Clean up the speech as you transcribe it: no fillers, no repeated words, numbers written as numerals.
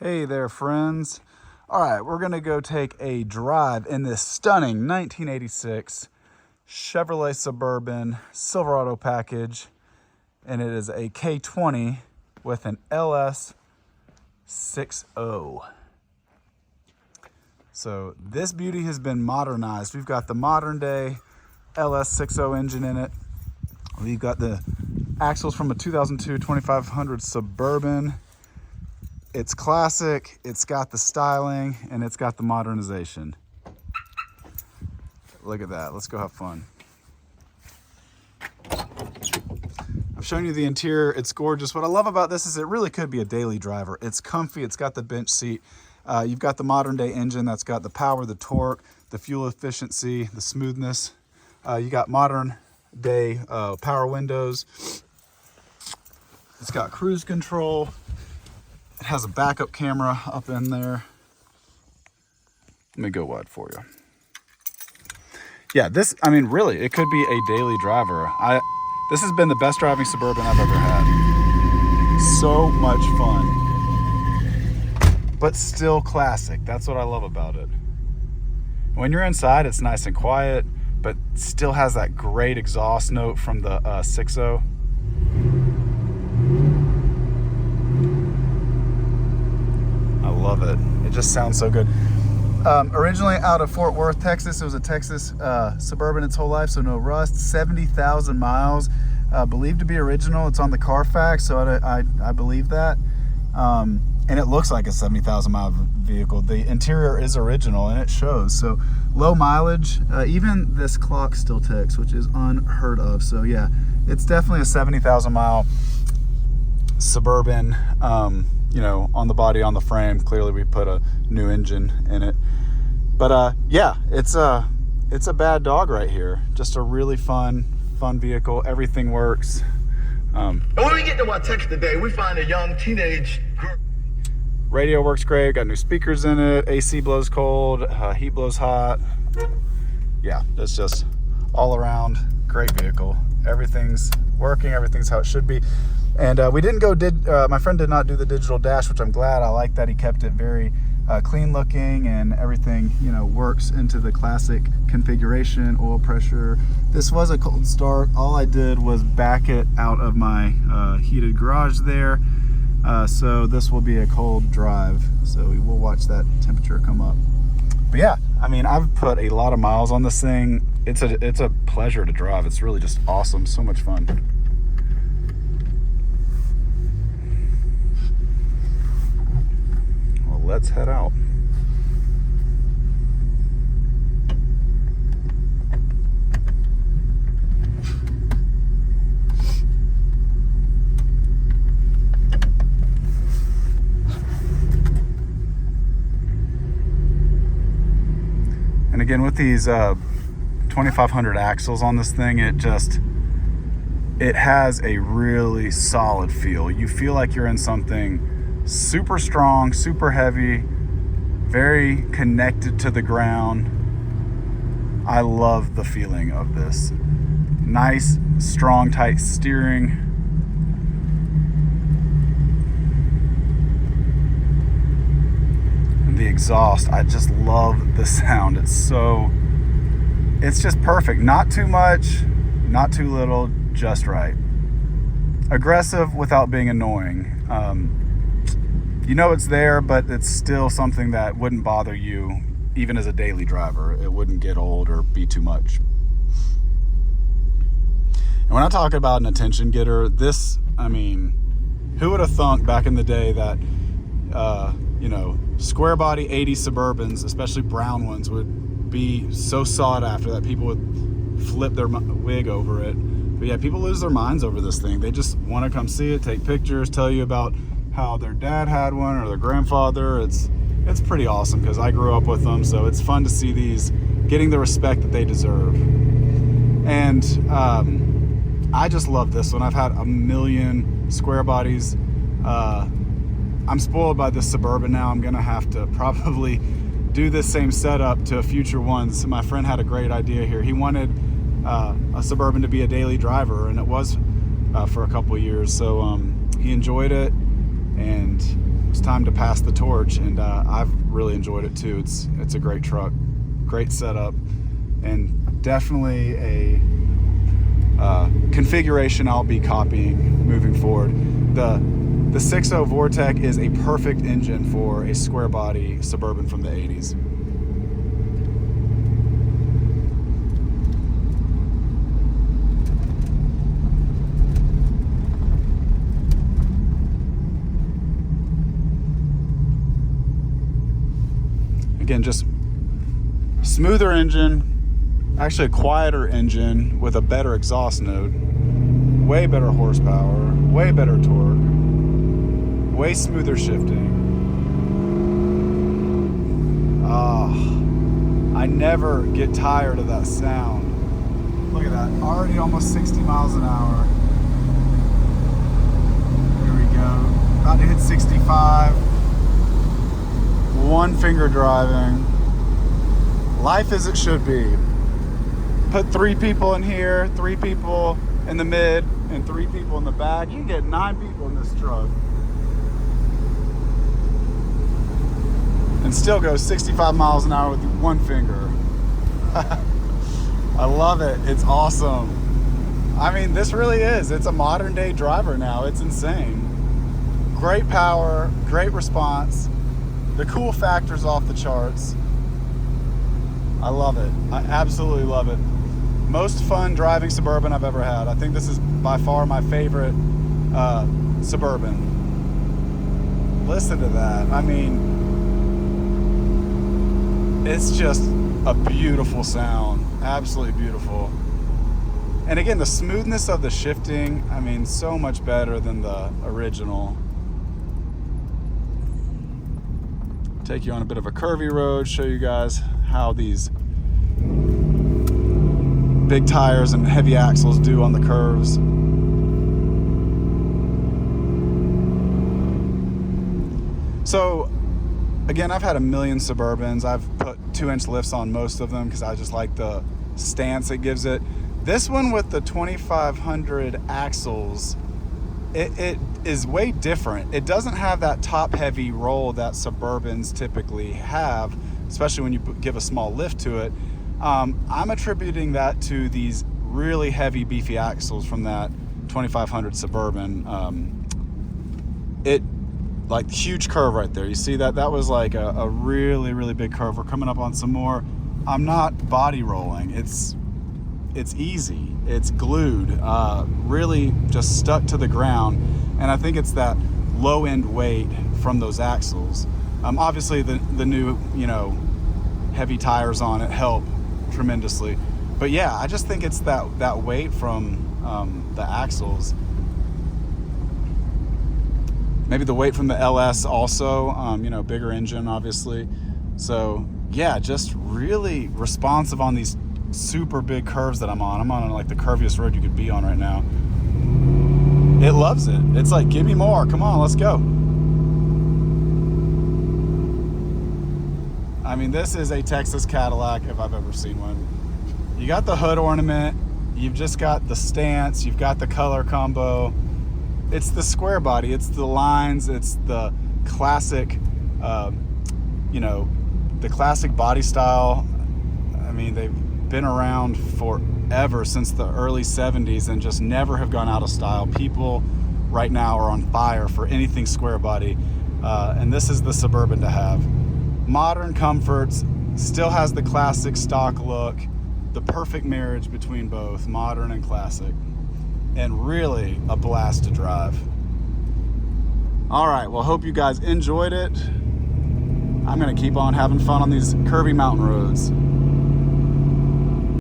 Hey there, friends. All right, we're going to go take a drive in this stunning 1986 Chevrolet Suburban Silverado package, and it is a K20 with an LS60. So this beauty has been modernized. We've got the modern day LS60 engine in it. We've got the axles from a 2002 2500 Suburban. It's classic, it's got the styling, and it's got the modernization. Look at that, let's go have fun. I've shown you the interior, it's gorgeous. What I love about this is it really could be a daily driver. It's comfy, it's got the bench seat. You've got the modern day engine that's got the power, the torque, the fuel efficiency, the smoothness. You got modern day power windows. It's got cruise control. It has a backup camera up in there. Let me go wide for you. Yeah, this, I mean, really, it could be a daily driver. This has been the best driving Suburban I've ever had. So much fun. But still classic. That's what I love about it. When you're inside, it's nice and quiet, but still has that great exhaust note from the 6.0. Love it. It just sounds so good. Originally out of Fort Worth, Texas. It was a Texas Suburban its whole life, so no rust. 70,000 miles. Believed to be original. It's on the Carfax, so I believe that. And it looks like a 70,000 mile vehicle. The interior is original and it shows. So low mileage. Even this clock still ticks, which is unheard of. So yeah, it's definitely a 70,000 mile Suburban. You know, on the body, on the frame. Clearly we put a new engine in it. But yeah, it's a bad dog right here. Just a really fun vehicle. Everything works. And when we get to Vortec today, we find a young teenage girl. Radio works great. Got new speakers in it. AC blows cold. Heat blows hot. Yeah, it's just all around great vehicle. Everything's working. Everything's how it should be. And we didn't go, my friend did not do the digital dash, which I'm glad. I like that he kept it very clean looking, and everything, you know, works into the classic configuration, oil pressure. This was a cold start. All I did was back it out of my heated garage there. So this will be a cold drive. So we will watch that temperature come up. But yeah, I mean, I've put a lot of miles on this thing. It's a pleasure to drive. It's really just awesome. So much fun. Let's head out. And again, with these 2500 axles on this thing, it has a really solid feel. You feel like you're in something super strong, super heavy, very connected to the ground. I love the feeling of this. Nice, strong, tight steering. And the exhaust, I just love the sound. It's just perfect. Not too much, not too little, just right. Aggressive without being annoying. You know it's there, but it's still something that wouldn't bother you, even as a daily driver. It wouldn't get old or be too much. And when I talk about an attention getter, this, I mean, who would have thunk back in the day that, you know, square body 80 Suburbans, especially brown ones, would be so sought after that people would flip their wig over it. But yeah, people lose their minds over this thing. They just want to come see it, take pictures, tell you about how their dad had one or their grandfather. It's pretty awesome because I grew up with them, so it's fun to see these getting the respect that they deserve. And I just love this one. I've had a million square bodies. I'm spoiled by this Suburban now. I'm gonna have to probably do this same setup to future ones. My friend had a great idea here. He wanted a Suburban to be a daily driver, and it was for a couple of years. So he enjoyed it, and time to pass the torch, and I've really enjoyed it too. It's a great truck, great setup, and definitely a configuration I'll be copying moving forward. The 6.0 Vortec is a perfect engine for a square body Suburban from the 80s. Again, just smoother engine, actually a quieter engine with a better exhaust note, way better horsepower, way better torque, way smoother shifting. I never get tired of that sound. Look at that, already almost 60 miles an hour. There we go, about to hit 65. One finger driving. Life as it should be. Put 3 people in here, 3 people in the mid, and 3 people in the back. You can get 9 people in this truck. And still go 65 miles an hour with 1 finger. I love it. It's awesome. I mean, this really is. It's a modern day driver now. It's insane. Great power, great response. The cool factor's off the charts. I love it. I absolutely love it. Most fun driving Suburban I've ever had. I think this is by far my favorite Suburban. Listen to that. I mean, it's just a beautiful sound. Absolutely beautiful. And again, the smoothness of the shifting, I mean, so much better than the original. Take you on a bit of a curvy road, show you guys how these big tires and heavy axles do on the curves. So again, I've had a million Suburbans. I've put 2-inch lifts on most of them because I just like the stance it gives it. This one with the 2500 axles, it is way different. It doesn't have that top heavy roll that Suburbans typically have, especially when you give a small lift to it. I'm attributing that to these really heavy beefy axles from that 2500 Suburban. It like huge curve right there. You see that? That was like a really, really big curve. We're coming up on some more. I'm not body rolling. It's easy. It's glued, really just stuck to the ground. And I think it's that low end weight from those axles. Obviously the new, heavy tires on it help tremendously. But yeah, I just think it's that weight from the axles. Maybe the weight from the LS also, bigger engine obviously. So yeah, just really responsive on these super big curves that I'm on like the curviest road you could be on right now. It loves it. It's like, give me more, come on, let's go. I mean, this is a Texas Cadillac if I've ever seen one. You got the hood ornament, you've just got the stance, you've got the color combo. It's the square body, it's the lines, it's the classic, the classic body style. I mean, they've been around forever, since the early 70s, and just never have gone out of style. People right now are on fire for anything square body, and this is the Suburban to have. Modern comforts, still has the classic stock look, the perfect marriage between both modern and classic, and really a blast to drive. All right, well, hope you guys enjoyed it. I'm gonna keep on having fun on these curvy mountain roads.